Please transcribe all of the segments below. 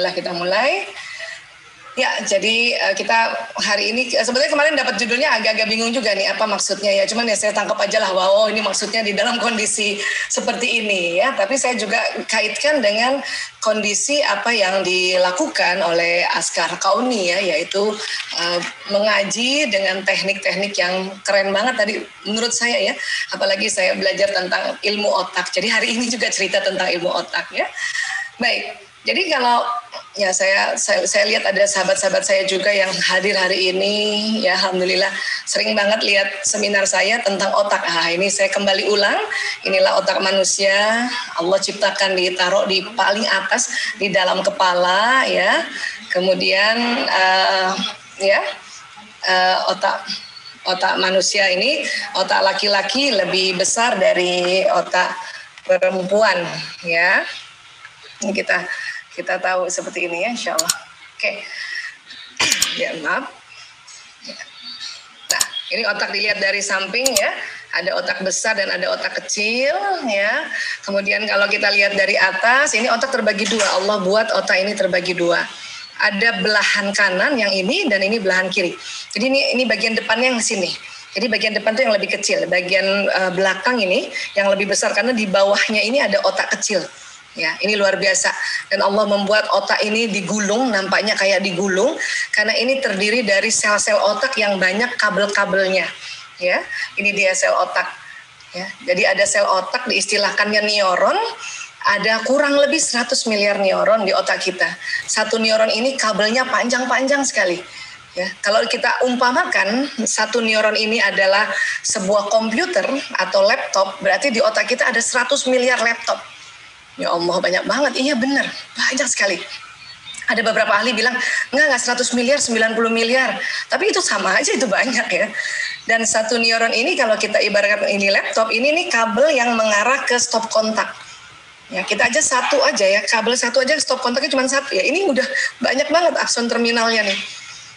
Bismillah kita mulai. Ya, jadi kita hari ini sebenarnya kemarin dapat judulnya agak-agak bingung juga nih apa maksudnya ya. Cuman ya saya tangkap aja lah bahwa ini maksudnya di dalam kondisi seperti ini ya. Tapi saya juga kaitkan dengan kondisi apa yang dilakukan oleh Askar Kauni ya, yaitu mengaji dengan teknik-teknik yang keren banget tadi menurut saya ya. Apalagi saya belajar tentang ilmu otak. Jadi hari ini juga cerita tentang ilmu otak ya. Baik. Jadi kalau ya saya lihat ada sahabat-sahabat saya juga yang hadir hari ini ya, alhamdulillah sering banget lihat seminar saya tentang otak. Ini saya kembali ulang, inilah otak manusia. Allah ciptakan ditaruh di paling atas di dalam kepala ya. Kemudian otak manusia ini, otak laki-laki lebih besar dari otak perempuan ya. Ini kita tahu seperti ini ya, insya Allah. Oke. Ya, maaf. Nah, ini otak dilihat dari samping ya. Ada otak besar dan ada otak kecil ya. Kemudian kalau kita lihat dari atas, ini otak terbagi dua. Allah buat otak ini terbagi dua. Ada belahan kanan yang ini dan ini belahan kiri. Jadi ini bagian depannya yang sini. Jadi bagian depan itu yang lebih kecil. Bagian belakang ini yang lebih besar karena di bawahnya ini ada otak kecil. Ya, ini luar biasa. Dan Allah membuat otak ini digulung, nampaknya kayak digulung karena ini terdiri dari sel-sel otak yang banyak kabel-kabelnya. Ya, ini dia sel otak. Ya, jadi ada sel otak diistilahkannya neuron. Ada kurang lebih 100 miliar neuron di otak kita. Satu neuron ini kabelnya panjang-panjang sekali. Ya, kalau kita umpamakan satu neuron ini adalah sebuah komputer atau laptop, berarti di otak kita ada 100 miliar laptop. Ya Allah, banyak banget. Iya benar, banyak sekali. Ada beberapa ahli bilang, enggak 100 miliar, 90 miliar. Tapi itu sama aja, itu banyak ya. Dan satu neuron ini kalau kita ibaratkan ini laptop, ini nih kabel yang mengarah ke stop kontak. Ya, kita aja satu aja ya, kabel satu aja stop kontaknya cuma satu ya. Ini udah banyak banget akson terminalnya nih.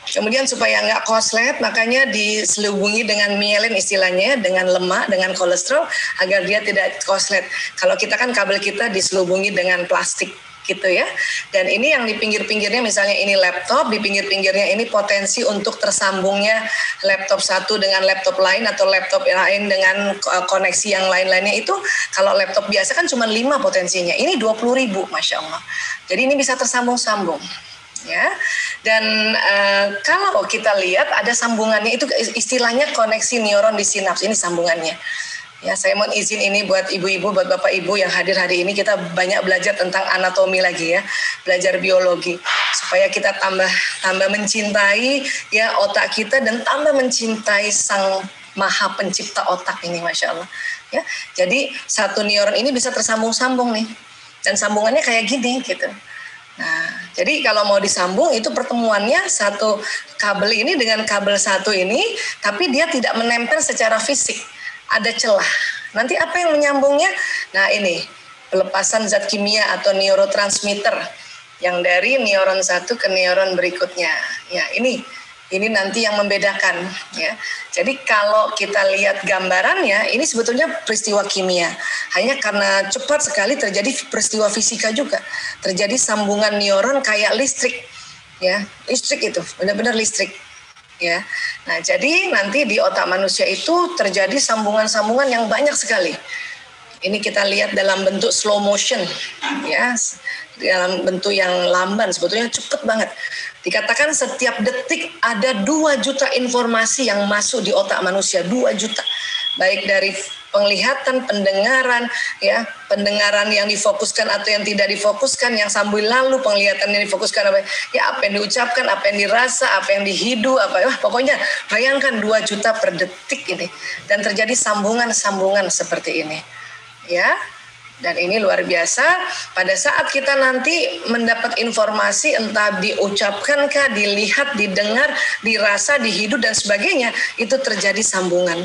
Kemudian supaya nggak koslet, makanya diselubungi dengan myelin istilahnya, dengan lemak, dengan kolesterol, agar dia tidak koslet. Kalau kita kan kabel kita diselubungi dengan plastik gitu ya. Dan ini yang di pinggir-pinggirnya misalnya ini laptop, di pinggir-pinggirnya ini potensi untuk tersambungnya laptop satu dengan laptop lain atau laptop yang lain dengan koneksi yang lain-lainnya itu. Kalau laptop biasa kan cuma 5 potensinya, ini 20.000, Masya Allah. Jadi ini bisa tersambung-sambung. Ya, dan kalau kita lihat ada sambungannya, itu istilahnya koneksi neuron di sinaps, ini sambungannya. Ya, saya mohon izin ini buat ibu-ibu, buat bapak ibu yang hadir hari ini, kita banyak belajar tentang anatomi lagi ya, belajar biologi supaya kita tambah mencintai ya otak kita dan tambah mencintai Sang Maha Pencipta otak ini, Masya Allah. Ya, jadi satu neuron ini bisa tersambung-sambung nih, dan sambungannya kayak gini gitu. Nah, jadi kalau mau disambung itu pertemuannya satu kabel ini dengan kabel satu ini, tapi dia tidak menempel secara fisik, ada celah. Nanti apa yang menyambungnya? Nah ini, pelepasan zat kimia atau neurotransmitter yang dari neuron satu ke neuron berikutnya. Ya ini nanti yang membedakan ya. Jadi kalau kita lihat gambarannya, ini sebetulnya peristiwa kimia. Hanya karena cepat sekali terjadi peristiwa fisika juga. Terjadi sambungan neuron kayak listrik ya. Listrik itu benar-benar listrik ya. Nah, jadi nanti di otak manusia itu terjadi sambungan-sambungan yang banyak sekali. Ini kita lihat dalam bentuk slow motion, ya, dalam bentuk yang lamban, sebetulnya cepat banget. Dikatakan setiap detik ada 2 juta informasi yang masuk di otak manusia, 2 juta. Baik dari penglihatan, pendengaran, ya, pendengaran yang difokuskan atau yang tidak difokuskan, yang sambil lalu penglihatan yang difokuskan, apa yang diucapkan, apa yang dirasa, apa yang dihidu, pokoknya bayangkan 2 juta per detik ini, dan terjadi sambungan-sambungan seperti ini. Ya, dan ini luar biasa. Pada saat kita nanti mendapat informasi, entah diucapkankah, dilihat, didengar, dirasa, dihidup dan sebagainya, itu terjadi sambungan.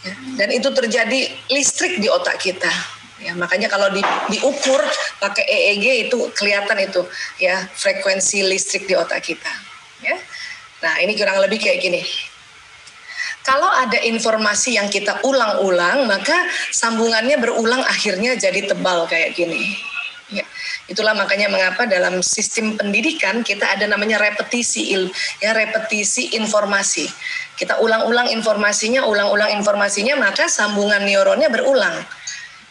Ya, dan itu terjadi listrik di otak kita. Ya, makanya kalau diukur pakai EEG itu kelihatan itu ya frekuensi listrik di otak kita. Ya, nah ini kurang lebih kayak gini. Kalau ada informasi yang kita ulang-ulang, maka sambungannya berulang akhirnya jadi tebal kayak gini. Ya. Itulah makanya mengapa dalam sistem pendidikan kita ada namanya repetisi repetisi informasi. Kita ulang-ulang informasinya, maka sambungan neuronnya berulang.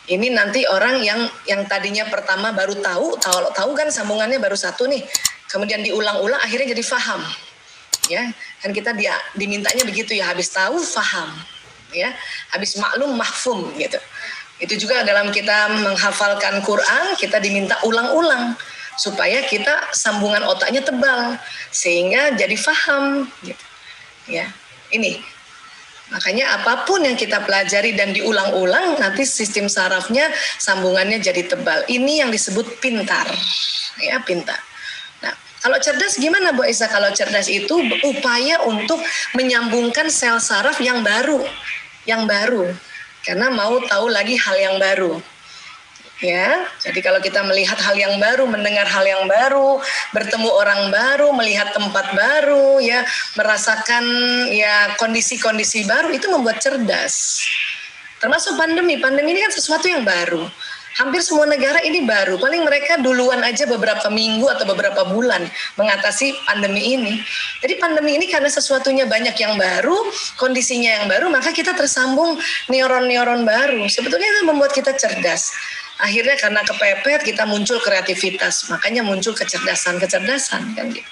Ini nanti orang yang tadinya pertama baru tahu kan sambungannya baru satu nih, kemudian diulang-ulang akhirnya jadi faham. Ya, kan kita dimintanya begitu ya, habis tahu faham, ya, habis maklum mahfum gitu. Itu juga dalam kita menghafalkan Quran, kita diminta ulang-ulang supaya kita sambungan otaknya tebal sehingga jadi faham gitu. Ya. Ini. Makanya apapun yang kita pelajari dan diulang-ulang, nanti sistem sarafnya sambungannya jadi tebal. Ini yang disebut pintar. Ya, pintar. Nah, kalau cerdas gimana Bu Isa? Kalau cerdas itu upaya untuk menyambungkan sel saraf yang baru. Karena mau tahu lagi hal yang baru. Ya, jadi kalau kita melihat hal yang baru, mendengar hal yang baru, bertemu orang baru, melihat tempat baru, ya, merasakan ya kondisi-kondisi baru, itu membuat cerdas. Termasuk pandemi ini kan sesuatu yang baru. Hampir semua negara ini baru, paling mereka duluan aja beberapa minggu atau beberapa bulan mengatasi pandemi ini. Jadi pandemi ini karena sesuatunya banyak yang baru, kondisinya yang baru, maka kita tersambung neuron-neuron baru. Sebetulnya itu membuat kita cerdas. Akhirnya karena kepepet kita muncul kreativitas, makanya muncul kecerdasan kan gitu.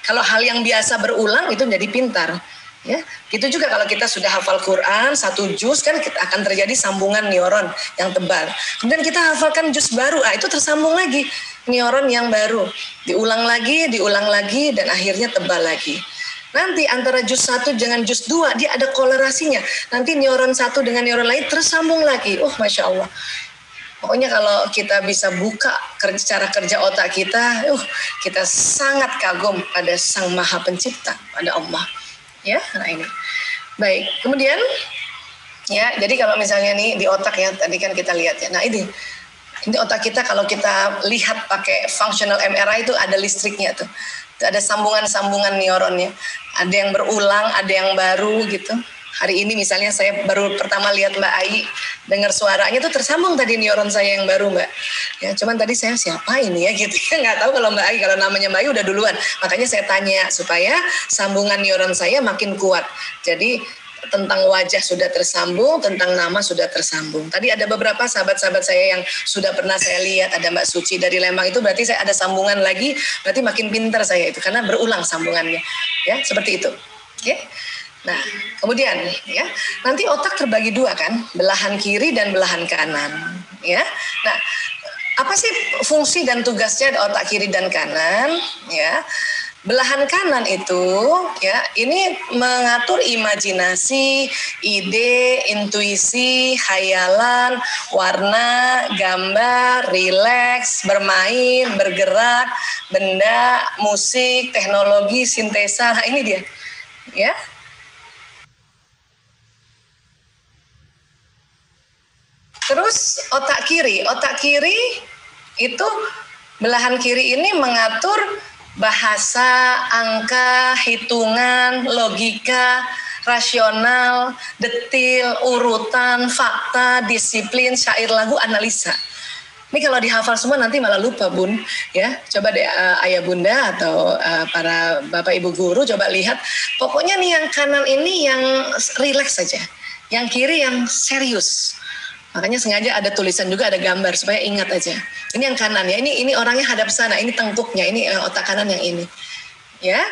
Kalau hal yang biasa berulang itu jadi pintar. Ya, gitu juga kalau kita sudah hafal Quran satu juz kan kita akan terjadi sambungan neuron yang tebal. Kemudian kita hafalkan juz baru, itu tersambung lagi neuron yang baru. Diulang lagi dan akhirnya tebal lagi. Nanti antara juz 1 dengan juz 2 dia ada kolerasinya. Nanti neuron satu dengan neuron lain tersambung lagi. Masya Allah. Pokoknya kalau kita bisa buka cara kerja otak kita, kita sangat kagum pada Sang Maha Pencipta, pada Allah. Ya, nah ini. Baik, kemudian ya, jadi kalau misalnya nih di otak ya, tadi kan kita lihat ya. Nah, ini otak kita kalau kita lihat pakai functional MRI itu ada listriknya tuh. Itu ada sambungan-sambungan neuronnya. Ada yang berulang, ada yang baru gitu. Hari ini misalnya saya baru pertama lihat Mbak Ai, dengar suaranya tuh tersambung tadi neuron saya yang baru Mbak. Ya, cuman tadi saya siapa ini ya gitu. Nggak tahu kalau Mbak Ai, kalau namanya Mbak Ai udah duluan. Makanya saya tanya supaya sambungan neuron saya makin kuat. Jadi tentang wajah sudah tersambung, tentang nama sudah tersambung. Tadi ada beberapa sahabat-sahabat saya yang sudah pernah saya lihat, ada Mbak Suci dari Lembang, itu berarti saya ada sambungan lagi, berarti makin pintar saya itu karena berulang sambungannya. Ya, seperti itu. Oke. Nah, kemudian ya, nanti otak terbagi dua kan, belahan kiri dan belahan kanan, ya. Nah, apa sih fungsi dan tugasnya otak kiri dan kanan, ya? Belahan kanan itu ya, ini mengatur imajinasi, ide, intuisi, khayalan, warna, gambar, rileks, bermain, bergerak, benda, musik, teknologi, sintesa. Nah, ini dia. Ya. Terus otak kiri itu belahan kiri ini mengatur bahasa, angka, hitungan, logika, rasional, detil, urutan, fakta, disiplin, syair, lagu, analisa. Ini kalau dihafal semua nanti malah lupa Bun, ya. Coba deh ayah bunda atau para bapak ibu guru coba lihat. Pokoknya nih yang kanan ini yang rileks saja, yang kiri yang serius. Makanya sengaja ada tulisan juga, ada gambar supaya ingat aja. Ini yang kanan ya, ini orangnya hadap sana, ini tengkuknya, ini otak kanan yang ini. Ya.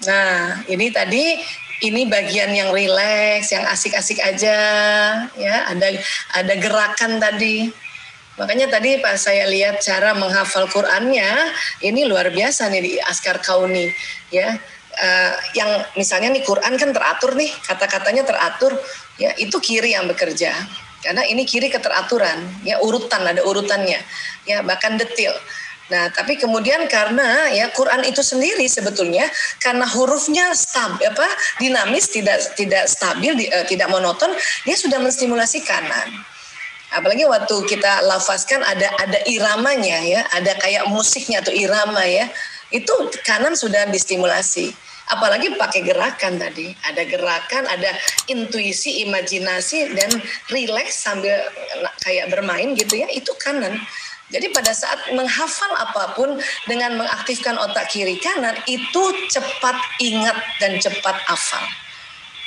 Nah, ini tadi ini bagian yang rileks, yang asik-asik aja, ya. Ada gerakan tadi. Makanya tadi pas saya lihat cara menghafal Qur'annya, ini luar biasa nih di Askar Kauni, ya. Yang misalnya nih Quran kan teratur nih, kata-katanya teratur, ya, itu kiri yang bekerja. Karena ini kiri keteraturan, ya, urutan, ada urutannya, ya, bahkan detil. Nah, tapi kemudian karena ya Quran itu sendiri sebetulnya karena hurufnya dinamis, tidak stabil, tidak monoton, dia sudah menstimulasi kanan. Apalagi waktu kita lafazkan ada iramanya ya, ada kayak musiknya atau irama ya, itu kanan sudah distimulasi. Apalagi pakai gerakan tadi, ada gerakan, ada intuisi, imajinasi, dan rileks sambil kayak bermain gitu ya, itu kanan. Jadi pada saat menghafal apapun dengan mengaktifkan otak kiri kanan itu cepat ingat dan cepat hafal.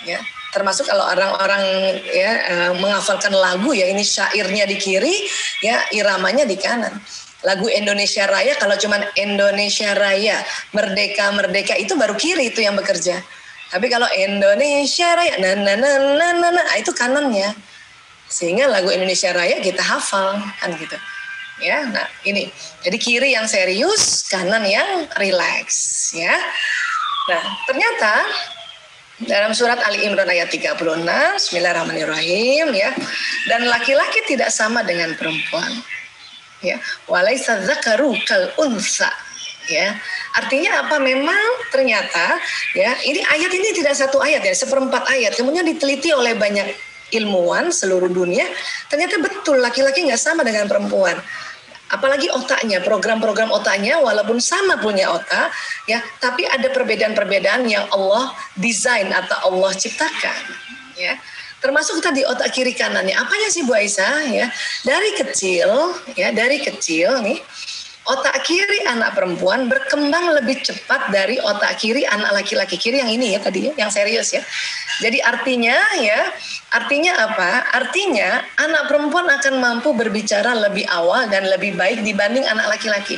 Ya, termasuk kalau orang-orang ya menghafalkan lagu ya, ini syairnya di kiri, ya iramanya di kanan. Lagu Indonesia Raya kalau cuman Indonesia Raya, Merdeka Merdeka itu baru kiri itu yang bekerja. Tapi kalau Indonesia Raya, itu kanannya. Sehingga lagu Indonesia Raya kita hafal kan gitu. Ya, nah ini. Jadi kiri yang serius, kanan yang rileks ya. Nah, ternyata dalam surat Ali Imran ayat 36, Bismillahirrahmanirrahim ya. Dan laki-laki tidak sama dengan perempuan. Ya, walaisa dzakaru kal unsa. Ya, artinya apa? Memang ternyata ya, ini ayat ini tidak satu ayat ya, seperempat ayat. Kemudian diteliti oleh banyak ilmuwan seluruh dunia, ternyata betul laki-laki nggak sama dengan perempuan. Apalagi otaknya, program-program otaknya walaupun sama punya otak, ya, tapi ada perbedaan-perbedaan yang Allah desain atau Allah ciptakan, ya. Termasuk tadi otak kiri kanannya. Apanya sih Bu Aisyah? Ya, dari kecil nih, otak kiri anak perempuan berkembang lebih cepat dari otak kiri anak laki-laki. Kiri yang ini ya tadi ya, yang serius ya. Jadi artinya apa? Artinya anak perempuan akan mampu berbicara lebih awal dan lebih baik dibanding anak laki-laki.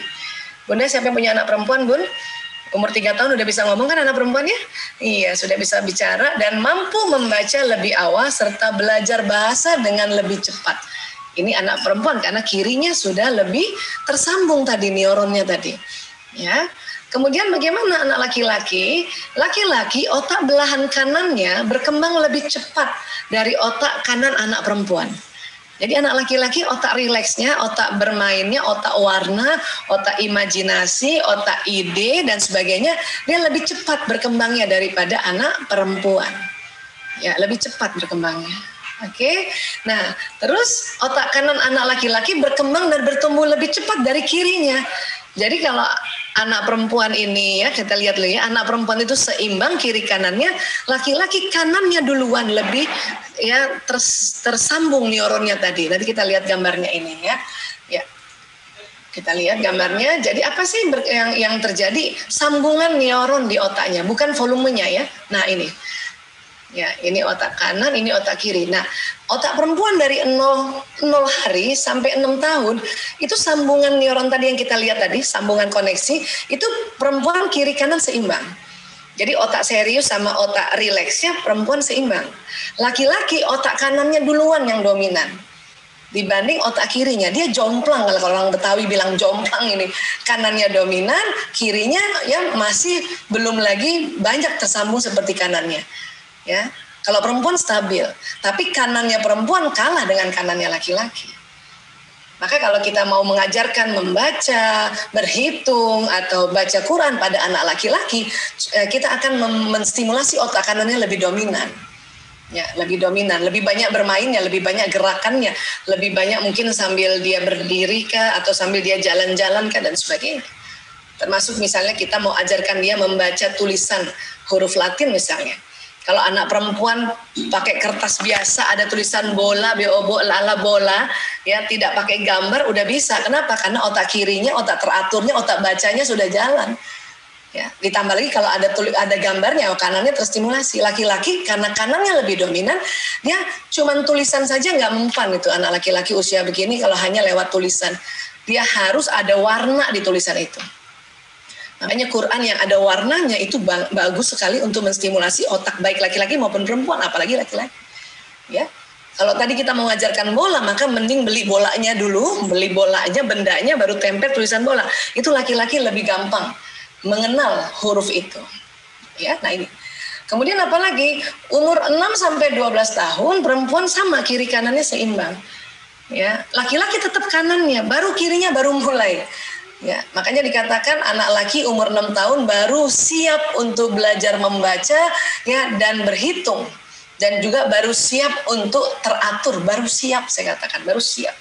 Bunda, siapa yang punya anak perempuan, Bun? Umur 3 tahun udah bisa ngomong kan anak perempuan ya? Iya, sudah bisa bicara dan mampu membaca lebih awal serta belajar bahasa dengan lebih cepat. Ini anak perempuan karena kirinya sudah lebih tersambung tadi neuronnya tadi. Ya. Kemudian bagaimana anak laki-laki? Laki-laki otak belahan kanannya berkembang lebih cepat dari otak kanan anak perempuan. Jadi anak laki-laki otak rileksnya, otak bermainnya, otak warna, otak imajinasi, otak ide dan sebagainya, dia lebih cepat berkembangnya daripada anak perempuan. Ya, lebih cepat berkembangnya. Oke. Nah, terus otak kanan anak laki-laki berkembang dan bertumbuh lebih cepat dari kirinya. Jadi kalau anak perempuan ini ya, kita lihat dulu ya, anak perempuan itu seimbang kiri kanannya, laki-laki kanannya duluan lebih ya tersambung neuronnya tadi. Nanti kita lihat gambarnya ini ya. Ya. Kita lihat gambarnya. Jadi apa sih yang terjadi? Sambungan neuron di otaknya, bukan volumenya ya. Nah, ini. Ya, ini otak kanan, ini otak kiri. Nah, otak perempuan dari 0 hari sampai 6 tahun, itu sambungan neuron tadi yang kita lihat tadi, sambungan koneksi, itu perempuan kiri kanan seimbang. Jadi otak serius sama otak rileksnya perempuan seimbang. Laki-laki otak kanannya duluan yang dominan dibanding otak kirinya. Dia jomplang, kalau orang Betawi bilang jomplang ini. Kanannya dominan, kirinya ya masih belum lagi banyak tersambung seperti kanannya. Ya, kalau perempuan stabil, tapi kanannya perempuan kalah dengan kanannya laki-laki. Maka kalau kita mau mengajarkan membaca, berhitung atau baca Quran pada anak laki-laki, kita akan menstimulasi otak kanannya lebih dominan. Ya, lebih dominan, lebih banyak bermainnya, lebih banyak gerakannya, lebih banyak mungkin sambil dia berdiri kah atau sambil dia jalan-jalan kah dan sebagainya. Termasuk misalnya kita mau ajarkan dia membaca tulisan huruf Latin misalnya. Kalau anak perempuan pakai kertas biasa ada tulisan bola, bobo, lala bola, ya tidak pakai gambar udah bisa. Kenapa? Karena otak kirinya, otak teraturnya, otak bacanya sudah jalan. Ya, ditambah lagi kalau ada gambarnya, kanannya terstimulasi. Laki-laki karena kanannya lebih dominan, dia cuman tulisan saja nggak mempan itu anak laki-laki usia begini kalau hanya lewat tulisan. Dia harus ada warna di tulisan itu. Makanya Quran yang ada warnanya itu bagus sekali untuk menstimulasi otak baik laki-laki maupun perempuan, apalagi laki-laki. Ya, kalau tadi kita mau mengajarkan bola, maka mending beli bolanya dulu, beli bolanya, bendanya, baru tempel tulisan bola. Itu laki-laki lebih gampang mengenal huruf itu. Ya, nah ini. Kemudian apalagi umur 6 sampai 12 tahun perempuan sama kiri kanannya seimbang. Ya, laki-laki tetap kanannya, baru kirinya baru mulai. Ya, makanya dikatakan anak laki umur 6 tahun baru siap untuk belajar membaca ya dan berhitung dan juga baru siap untuk teratur, baru siap saya katakan, baru siap.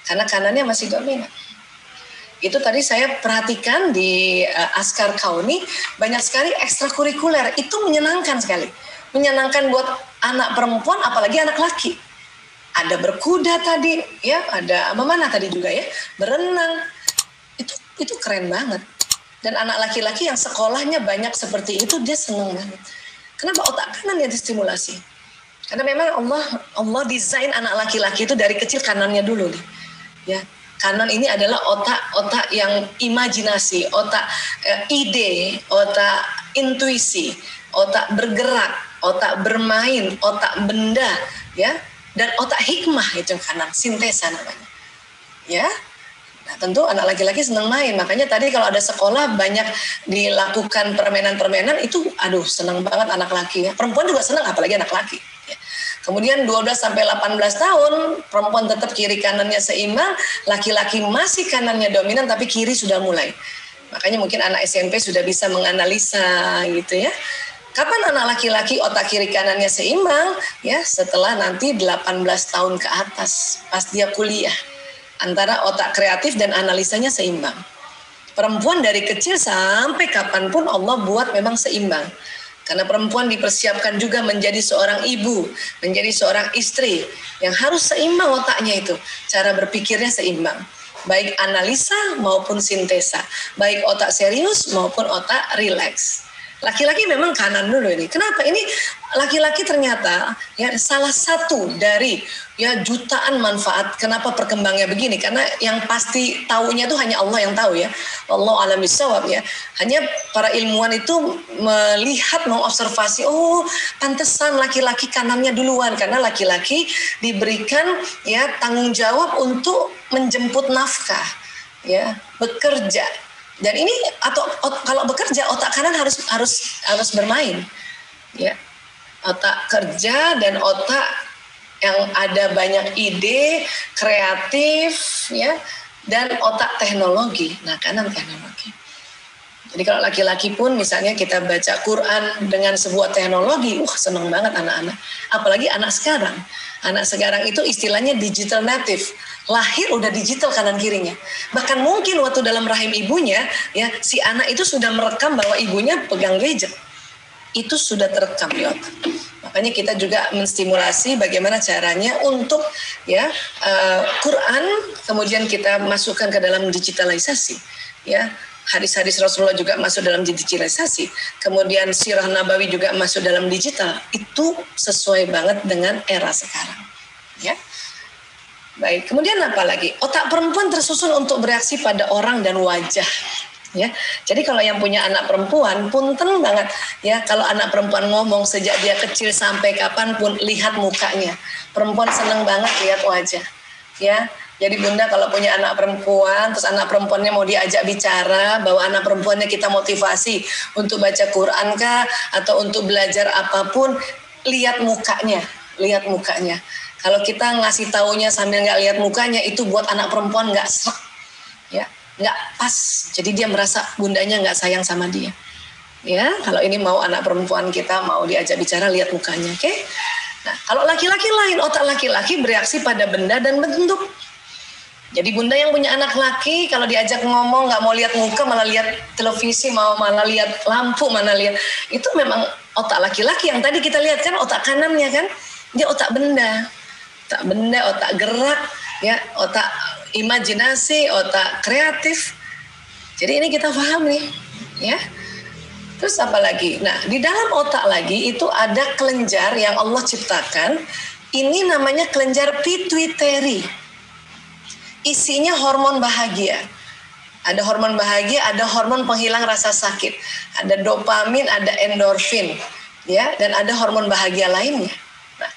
Karena kanannya masih dominan. Itu tadi saya perhatikan di Askar Kauni banyak sekali ekstrakurikuler, itu menyenangkan sekali. Menyenangkan buat anak perempuan apalagi anak laki. ada berkuda tadi, ya, ada mana tadi juga ya, berenang. Itu keren banget. Dan anak laki-laki yang sekolahnya banyak seperti itu, dia seneng banget. Kenapa? Otak kanan yang distimulasi. Karena memang Allah desain anak laki-laki itu dari kecil kanannya dulu nih. Ya, kanan ini adalah otak yang imajinasi, otak ide, otak intuisi, otak bergerak, otak bermain, otak benda, ya, dan otak hikmah itu kanan, sintesa namanya. Ya. Nah, tentu anak laki-laki senang main, makanya tadi kalau ada sekolah banyak dilakukan permainan-permainan itu, aduh senang banget anak laki ya. Perempuan juga senang, apalagi anak laki. Ya. Kemudian 12 sampai 18 tahun perempuan tetap kiri kanannya seimbang, laki-laki masih kanannya dominan tapi kiri sudah mulai. Makanya mungkin anak SMP sudah bisa menganalisa gitu ya. Kapan anak laki-laki otak kiri kanannya seimbang? Ya, setelah nanti 18 tahun ke atas, pas dia kuliah. Antara otak kreatif dan analisanya seimbang. Perempuan dari kecil sampai kapanpun Allah buat memang seimbang. Karena perempuan dipersiapkan juga menjadi seorang ibu, menjadi seorang istri yang harus seimbang otaknya itu. Cara berpikirnya seimbang. Baik analisa maupun sintesa. Baik otak serius maupun otak rileks. Laki-laki memang kanan dulu ini. Kenapa? Ini laki-laki ternyata ya salah satu dari ya jutaan manfaat. Kenapa perkembangnya begini? Karena yang pasti taunya itu hanya Allah yang tahu ya. Allah alam bisawab ya. Hanya para ilmuwan itu melihat, mengobservasi, oh pantesan laki-laki kanannya duluan, karena laki-laki diberikan ya tanggung jawab untuk menjemput nafkah, ya, bekerja. Dan ini kalau bekerja otak kanan harus bermain, ya, otak kerja dan otak yang ada banyak ide kreatif, ya, dan otak teknologi. Nah, kanan teknologi. Jadi kalau laki-laki pun misalnya kita baca Quran dengan sebuah teknologi, seneng banget anak-anak. Apalagi anak sekarang. Anak sekarang itu istilahnya digital native. Lahir udah digital kanan kirinya. Bahkan mungkin waktu dalam rahim ibunya, ya, si anak itu sudah merekam bahwa ibunya pegang gadget. Itu sudah terekam di otak. Makanya kita juga menstimulasi bagaimana caranya untuk ya Quran kemudian kita masukkan ke dalam digitalisasi, ya. Hadis-hadis Rasulullah juga masuk dalam digitalisasi. Kemudian sirah Nabawi juga masuk dalam digital. Itu sesuai banget dengan era sekarang, ya. Baik, kemudian apa lagi? Otak perempuan tersusun untuk bereaksi pada orang dan wajah, ya. Jadi kalau yang punya anak perempuan, punten banget, ya. Kalau anak perempuan ngomong sejak dia kecil sampai kapanpun, lihat mukanya. Perempuan seneng banget lihat wajah, ya. Jadi bunda kalau punya anak perempuan, terus anak perempuannya mau diajak bicara, bahwa anak perempuannya kita motivasi untuk baca Quran kah, atau untuk belajar apapun, lihat mukanya, lihat mukanya. Kalau kita ngasih taunya sambil nggak lihat mukanya, itu buat anak perempuan nggak srek, ya, nggak pas. Jadi dia merasa bundanya nggak sayang sama dia. Ya, kalau ini mau anak perempuan kita mau diajak bicara, lihat mukanya, oke? Nah, kalau laki-laki lain, otak laki-laki bereaksi pada benda dan bentuk. Jadi bunda yang punya anak laki, kalau diajak ngomong nggak mau lihat muka, malah lihat televisi, malah lihat lampu, malah lihat, itu memang otak laki-laki yang tadi kita lihat kan, otak kanannya kan, dia otak benda, otak gerak, ya, otak imajinasi, otak kreatif. Jadi ini kita paham nih, ya. Terus apa lagi? Nah, di dalam otak lagi itu ada kelenjar yang Allah ciptakan. Ini namanya kelenjar pituitary. Isinya hormon bahagia. Ada hormon bahagia, ada hormon penghilang rasa sakit. Ada dopamin, ada endorfin, ya, dan ada hormon bahagia lainnya. Nah,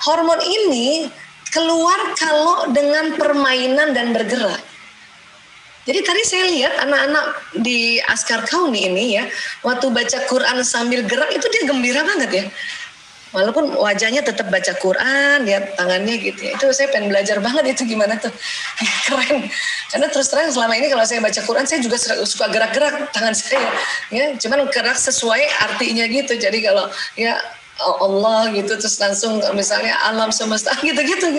hormon ini keluar kalau dengan permainan dan bergerak. Jadi tadi saya lihat anak-anak di Askar Kauni ini ya, waktu baca Quran sambil gerak itu dia gembira banget ya. Walaupun wajahnya tetap baca Quran, lihat tangannya gitu ya. Itu saya pengen belajar banget itu gimana tuh. Keren. Karena terus terang selama ini kalau saya baca Quran, saya juga suka gerak-gerak tangan saya. Ya, cuman gerak sesuai artinya gitu. Jadi kalau ya Allah gitu, terus langsung misalnya alam semesta gitu-gitu.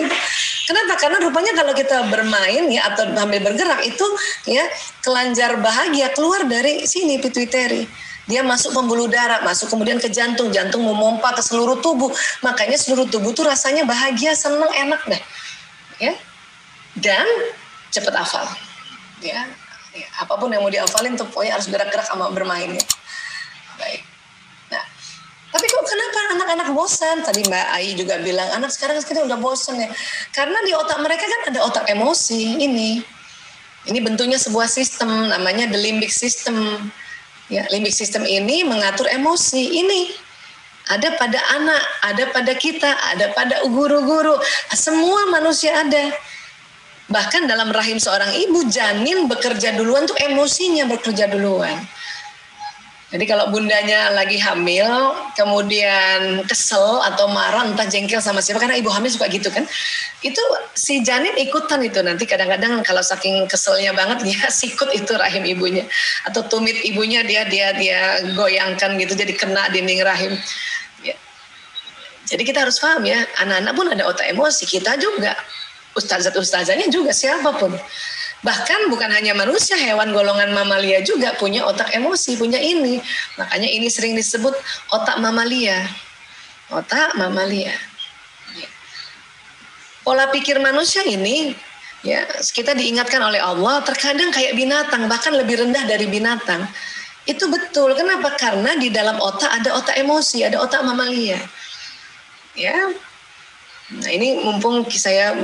Kenapa? Karena rupanya kalau kita bermain ya atau sambil bergerak itu ya kelenjar bahagia keluar dari sini pituitary. Dia masuk pembuluh darah, masuk kemudian ke jantung, jantung memompa ke seluruh tubuh. Makanya seluruh tubuh tuh rasanya bahagia, senang, enak deh. Ya. Dan cepat hafal. Ya. Apapun yang mau dihafalin tuh pokoknya harus gerak-gerak sama bermain ya. Baik. Nah, tapi kok kenapa anak-anak bosan? Tadi Mbak Ai juga bilang anak sekarang udah bosan ya. Karena di otak mereka kan ada otak emosi ini. Ini bentuknya sebuah sistem namanya the limbic system. Ya, limbic system ini mengatur emosi. Ini ada pada anak, ada pada kita, ada pada guru-guru. Semua manusia ada. Bahkan dalam rahim seorang ibu, janin bekerja duluan tuh emosinya bekerja duluan. Jadi kalau bundanya lagi hamil, kemudian kesel atau marah, entah jengkel sama siapa, karena ibu hamil suka gitu kan, itu si janin ikutan itu. Nanti kadang-kadang kalau saking keselnya banget, dia sikut itu rahim ibunya. Atau tumit ibunya dia goyangkan gitu, jadi kena dinding rahim. Ya. Jadi kita harus paham ya, anak-anak pun ada otak emosi, kita juga. Ustazah-ustazahnya juga, siapapun. Bahkan bukan hanya manusia, hewan golongan mamalia juga punya otak emosi, punya ini. Makanya ini sering disebut otak mamalia. Otak mamalia. Ya. Pola pikir manusia ini, ya kita diingatkan oleh Allah, terkadang kayak binatang, bahkan lebih rendah dari binatang. Itu betul. Kenapa? Karena di dalam otak ada otak emosi, ada otak mamalia. Ya. Nah ini mumpung saya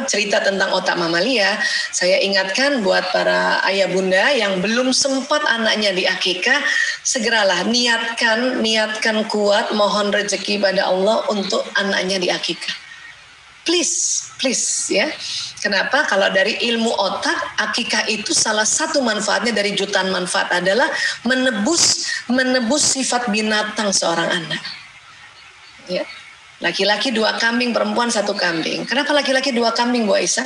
cerita tentang otak mamalia, saya ingatkan buat para ayah bunda yang belum sempat anaknya diakikah, segeralah niatkan kuat, mohon rezeki pada Allah untuk anaknya diakikah. Please ya. Kenapa? Kalau dari ilmu otak, akikah itu salah satu manfaatnya dari jutaan manfaat adalah menebus sifat binatang seorang anak. Ya. Laki-laki 2 kambing, perempuan 1 kambing. Kenapa laki-laki 2 kambing, Bu Aisyah?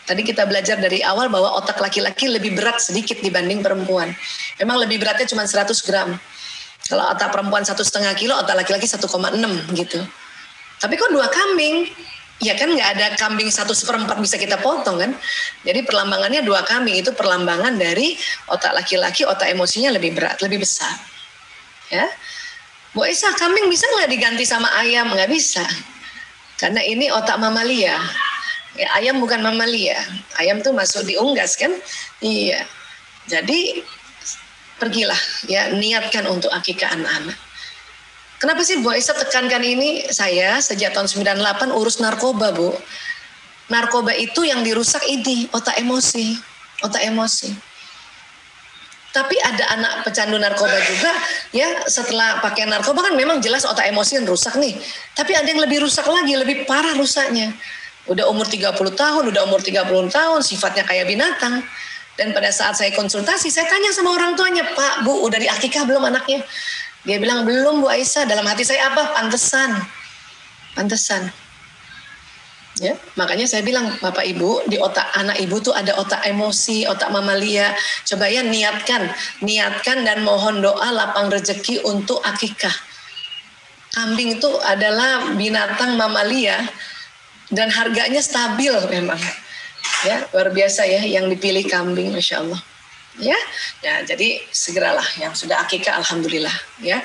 Tadi kita belajar dari awal bahwa otak laki-laki lebih berat sedikit dibanding perempuan. Memang lebih beratnya cuma 100 gram. Kalau otak perempuan 1,5 kilo, otak laki-laki 1,6 gitu. Tapi kok 2 kambing? Ya kan nggak ada kambing 1/4 bisa kita potong kan? Jadi perlambangannya 2 kambing, itu perlambangan dari otak laki-laki, otak emosinya lebih berat, lebih besar. Ya. Bu Aisyah, kambing bisa nggak diganti sama ayam? Nggak bisa. Karena ini otak mamalia. Ya, ayam bukan mamalia. Ayam tuh masuk di unggas kan? Iya. Jadi pergilah ya, niatkan untuk akikah anak-anak. Kenapa sih Bu Aisyah tekankan ini? Saya sejak tahun 98 urus narkoba, Bu. Narkoba itu yang dirusak ini, otak emosi. Otak emosi. Tapi ada anak pecandu narkoba juga, ya setelah pakai narkoba kan memang jelas otak emosi yang rusak nih. Tapi ada yang lebih rusak lagi, lebih parah rusaknya. Udah umur 30 tahun, udah umur 30 tahun, sifatnya kayak binatang. Dan pada saat saya konsultasi, saya tanya sama orang tuanya, Pak, Bu, udah diakikah belum anaknya? Dia bilang, belum Bu Aisyah. Dalam hati saya apa? Pantesan. Ya, makanya saya bilang Bapak Ibu, di otak anak ibu tuh ada otak emosi, otak mamalia. Coba ya niatkan dan mohon doa lapang rezeki untuk akikah. Kambing itu adalah binatang mamalia dan harganya stabil memang. Ya, luar biasa ya yang dipilih kambing, Masya Allah. Ya, jadi segeralah yang sudah akikah, alhamdulillah. Ya,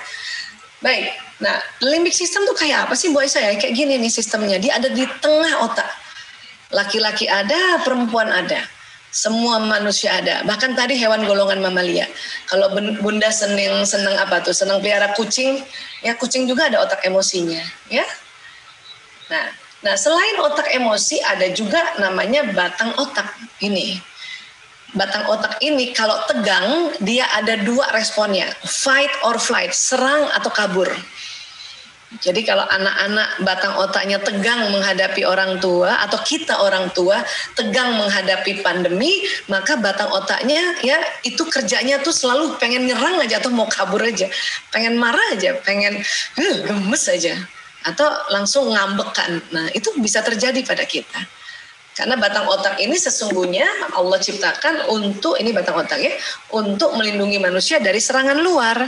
baik. Nah, limbic system tuh kayak apa sih Bu Aisyah ya? Kayak gini nih sistemnya, dia ada di tengah otak. Laki-laki ada, perempuan ada. Semua manusia ada. Bahkan tadi hewan golongan mamalia. Kalau bunda seneng apa tuh? Seneng pelihara kucing, ya kucing juga ada otak emosinya, ya. Nah, selain otak emosi ada juga namanya batang otak ini. Batang otak ini kalau tegang, dia ada 2 responnya, fight or flight, serang atau kabur. Jadi kalau anak-anak batang otaknya tegang menghadapi orang tua atau kita orang tua tegang menghadapi pandemi, maka batang otaknya ya itu kerjanya tuh selalu pengen nyerang aja atau mau kabur aja, pengen marah aja, pengen gemes aja atau langsung ngambekan. Nah, itu bisa terjadi pada kita. Karena batang otak ini sesungguhnya Allah ciptakan untuk, ini batang otak ya, untuk melindungi manusia dari serangan luar.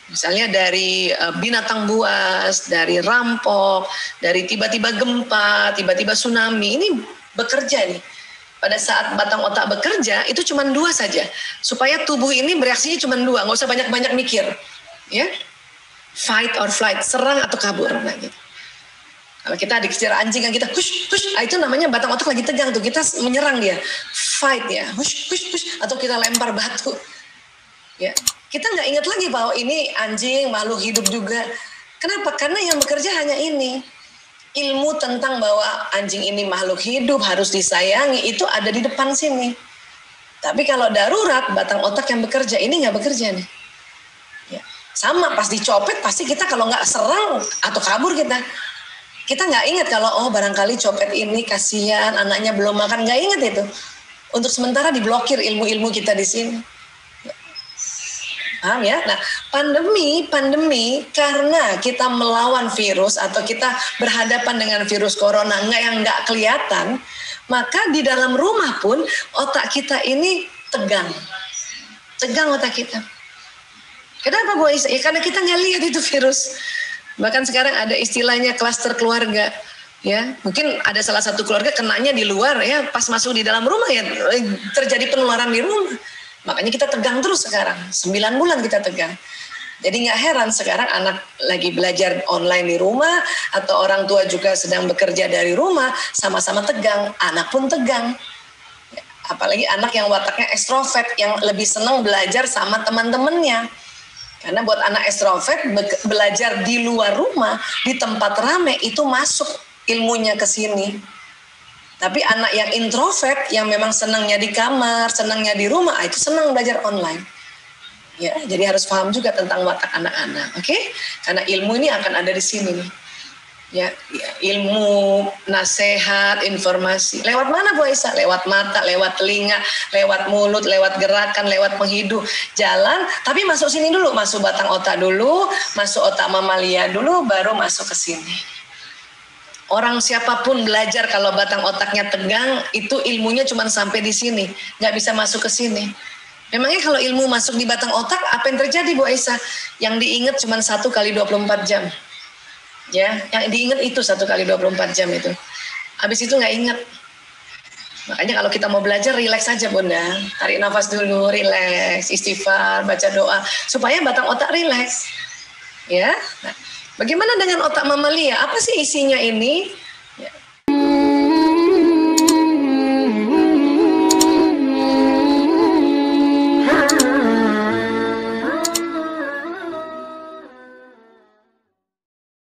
Misalnya dari binatang buas, dari rampok, dari tiba-tiba gempa, tiba-tiba tsunami, ini bekerja nih. pada saat batang otak bekerja itu cuma 2 saja, supaya tubuh ini bereaksinya cuma 2, nggak usah banyak-banyak mikir, ya, fight or flight, serang atau kabur. Nah, gitu. Kalau kita dikejar anjing kan kita hush, itu namanya batang otak lagi tegang tuh, kita menyerang dia, fight ya, hush, atau kita lempar batu. Ya, kita nggak ingat lagi bahwa ini anjing makhluk hidup juga. Kenapa? Karena yang bekerja hanya ini. Ilmu tentang bahwa anjing ini makhluk hidup harus disayangi itu ada di depan sini. Tapi kalau darurat batang otak yang bekerja ini nggak bekerja nih. Ya, sama pas dicopet pasti kita kalau nggak serang atau kabur kita nggak ingat kalau barangkali copet ini kasihan anaknya belum makan, nggak ingat itu. Untuk sementara diblokir ilmu-ilmu kita di sini. Paham ya? Nah, pandemi karena kita melawan virus atau kita berhadapan dengan virus corona yang nggak kelihatan, maka di dalam rumah pun otak kita ini tegang otak kita. Kenapa Bu Aisyah? Ya karena kita nggak lihat itu virus. Bahkan sekarang ada istilahnya klaster keluarga. Ya, mungkin ada salah satu keluarga kenanya di luar ya, pas masuk di dalam rumah ya terjadi penularan di rumah. Makanya kita tegang terus sekarang, 9 bulan kita tegang. Jadi nggak heran sekarang anak lagi belajar online di rumah atau orang tua juga sedang bekerja dari rumah, sama-sama tegang, anak pun tegang. Apalagi anak yang wataknya ekstrovert, yang lebih senang belajar sama teman-temannya. Karena buat anak ekstrovert belajar di luar rumah, di tempat rame itu masuk ilmunya ke sini. Tapi anak yang introvert, yang memang senangnya di kamar, senangnya di rumah, itu senang belajar online. Ya, jadi harus paham juga tentang watak anak-anak, oke? Karena ilmu ini akan ada di sini nih. Ya, ilmu, nasihat, informasi. Lewat mana Bu Aisyah? Lewat mata, lewat telinga, lewat mulut, lewat gerakan, lewat penghidup. Jalan, tapi masuk sini dulu, masuk batang otak dulu, masuk otak mamalia dulu, baru masuk ke sini. Orang siapapun belajar kalau batang otaknya tegang, itu ilmunya cuma sampai di sini, nggak bisa masuk ke sini. Memangnya kalau ilmu masuk di batang otak, apa yang terjadi Bu Aisyah? Yang diingat cuma 1 kali 24 jam. Ya, yang diingat itu 1 kali 24 jam itu. Habis itu nggak ingat. Makanya kalau kita mau belajar, rileks saja Bunda. Tarik nafas dulu, rileks, istighfar, baca doa, supaya batang otak rileks. Ya, nah, bagaimana dengan otak mamalia? Apa sih isinya ini?